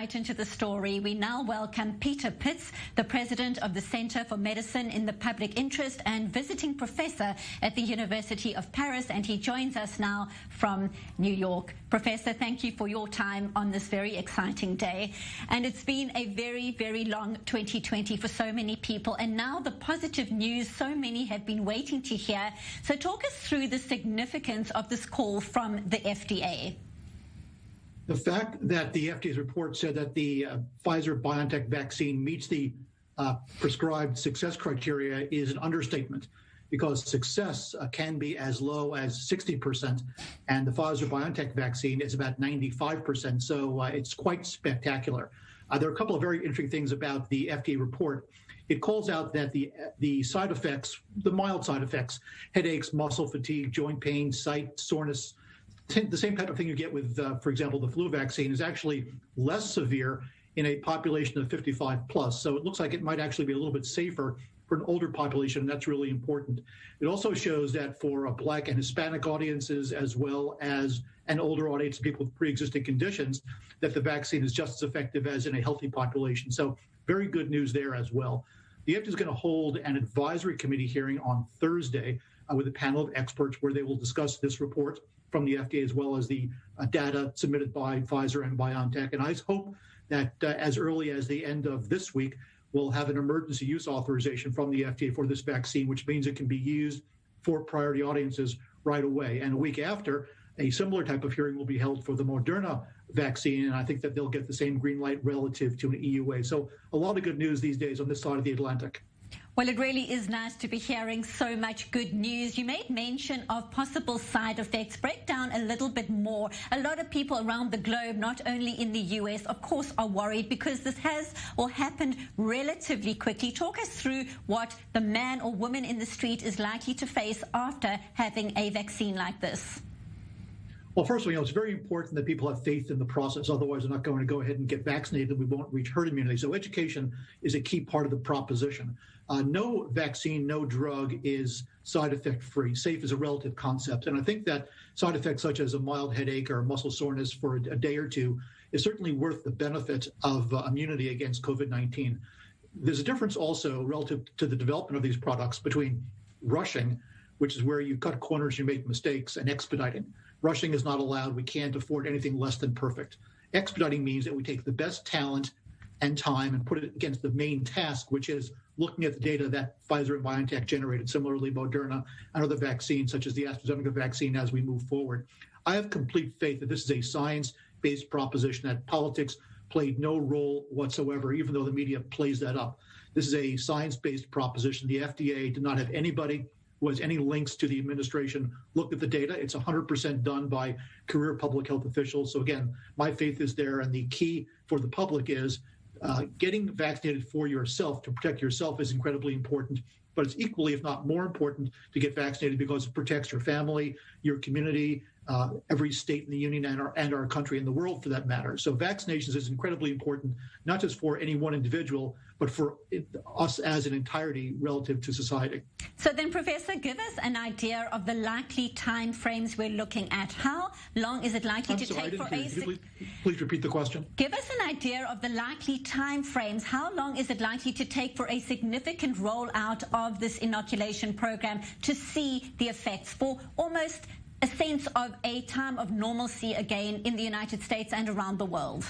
Right into the story, we now welcome Peter Pitts, the president of the Center for Medicine in the Public Interest and visiting professor at the University of Paris, and he joins us now from New York. Professor, thank you for your time on this very exciting day. And it's been a very, very long 2020 for so many people, and now the positive news so many have been waiting to hear. So talk us through the significance of this call from the FDA. The fact that the FDA's report said that the Pfizer-BioNTech vaccine meets the prescribed success criteria is an understatement, because success can be as low as 60%, and the Pfizer-BioNTech vaccine is about 95%, so it's quite spectacular. There are a couple of very interesting things about the FDA report. It calls out that the side effects, the mild side effects, headaches, muscle fatigue, joint pain, sight, soreness, the same type of thing you get with, for example, the flu vaccine, is actually less severe in a population of 55 plus. So it looks like it might actually be a little bit safer for an older population, and that's really important. It also shows that for Black and Hispanic audiences, as well as an older audience, people with pre-existing conditions, that the vaccine is just as effective as in a healthy population. So very good news there as well. The FDA is going to hold an advisory committee hearing on Thursday with a panel of experts where they will discuss this report from the FDA, as well as the data submitted by Pfizer and BioNTech. And I hope that as early as the end of this week, we'll have an emergency use authorization from the FDA for this vaccine, which means it can be used for priority audiences right away. And a week after, a similar type of hearing will be held for the Moderna vaccine, and I think that they'll get the same green light relative to an EUA. So a lot of good news these days on this side of the Atlantic. Well, it really is nice to be hearing so much good news. You made mention of possible side effects. Break down a little bit more. A lot of people around the globe, not only in the US, of course, are worried because this has or happened relatively quickly. Talk us through what the man or woman in the street is likely to face after having a vaccine like this. Well, first of all, it's very important that people have faith in the process. Otherwise, they're not going to go ahead and get vaccinated. We won't reach herd immunity. So education is a key part of the proposition. No vaccine, no drug is side effect free. Safe is a relative concept. And I think that side effects such as a mild headache or muscle soreness for a day or two is certainly worth the benefit of immunity against COVID-19. There's a difference also relative to the development of these products between rushing, which is where you cut corners, you make mistakes, and expediting. Rushing is not allowed. We can't afford anything less than perfect. Expediting means that we take the best talent and time and put it against the main task, which is looking at the data that Pfizer and BioNTech generated, similarly Moderna and other vaccines, such as the AstraZeneca vaccine, as we move forward. I have complete faith that this is a science-based proposition, that politics played no role whatsoever, even though the media plays that up. This is a science-based proposition. The FDA did not have anybody who has any links to the administration look at the data. It's 100% done by career public health officials. So again, my faith is there, and the key for the public is getting vaccinated for yourself to protect yourself is incredibly important, but it's equally, if not more important, to get vaccinated because it protects your family, your community, every state in the union and our country and the world for that matter. So vaccinations is incredibly important, not just for any one individual, but for us as an entirety relative to society. So then, Professor, give us an idea of the likely time frames we're looking at. How long is it likely to take for a... Please repeat the question. Give us an idea of the likely time frames. How long is it likely to take for a significant rollout of this inoculation program to see the effects, for almost a sense of a time of normalcy again in the United States and around the world?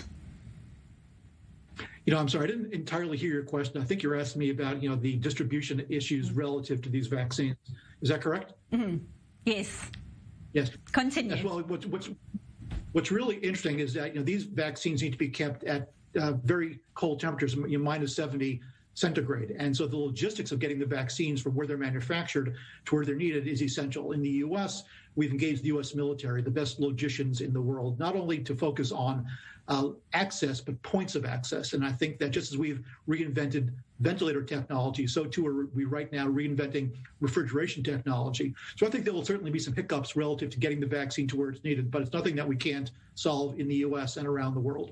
I'm sorry, I didn't entirely hear your question. I think you're asking me about, the distribution issues relative to these vaccines. Is that correct? Mm-hmm. Yes. Yes. Continue. Yes, well, what's really interesting is that, these vaccines need to be kept at very cold temperatures, minus 70 centigrade. And so the logistics of getting the vaccines from where they're manufactured to where they're needed is essential. In the U.S., we've engaged the U.S. military, the best logicians in the world, not only to focus on access, but points of access. And I think that just as we've reinvented ventilator technology, so too are we right now reinventing refrigeration technology. So I think there will certainly be some hiccups relative to getting the vaccine to where it's needed, but it's nothing that we can't solve in the U.S. and around the world.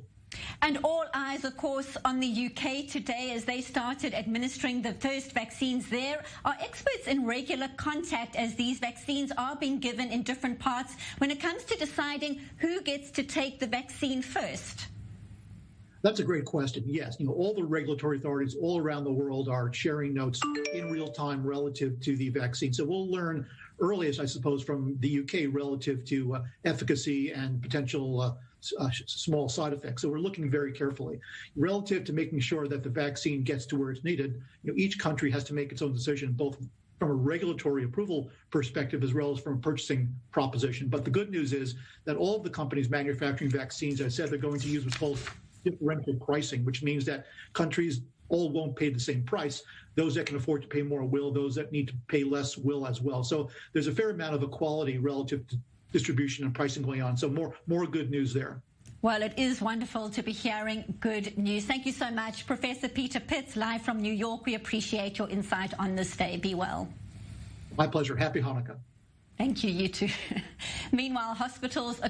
And all eyes, of course, on the UK today as they started administering the first vaccines there. Are experts in regular contact as these vaccines are being given in different parts when it comes to deciding who gets to take the vaccine first? That's a great question. Yes, all the regulatory authorities all around the world are sharing notes in real time relative to the vaccine. So we'll learn earliest, I suppose, from the UK relative to efficacy and potential small side effects. So we're looking very carefully relative to making sure that the vaccine gets to where it's needed. Each country has to make its own decision, both from a regulatory approval perspective as well as from a purchasing proposition. But the good news is that all of the companies manufacturing vaccines, as I said, they're going to use what's called differential pricing, which means that countries all won't pay the same price. Those that can afford to pay more will. Those that need to pay less will as well. So there's a fair amount of equality relative to distribution and pricing going on. So more good news there. Well, it is wonderful to be hearing good news. Thank you so much, Professor Peter Pitts, live from New York. We appreciate your insight on this day. Be well. My pleasure. Happy Hanukkah. Thank you, you too. Meanwhile, hospitals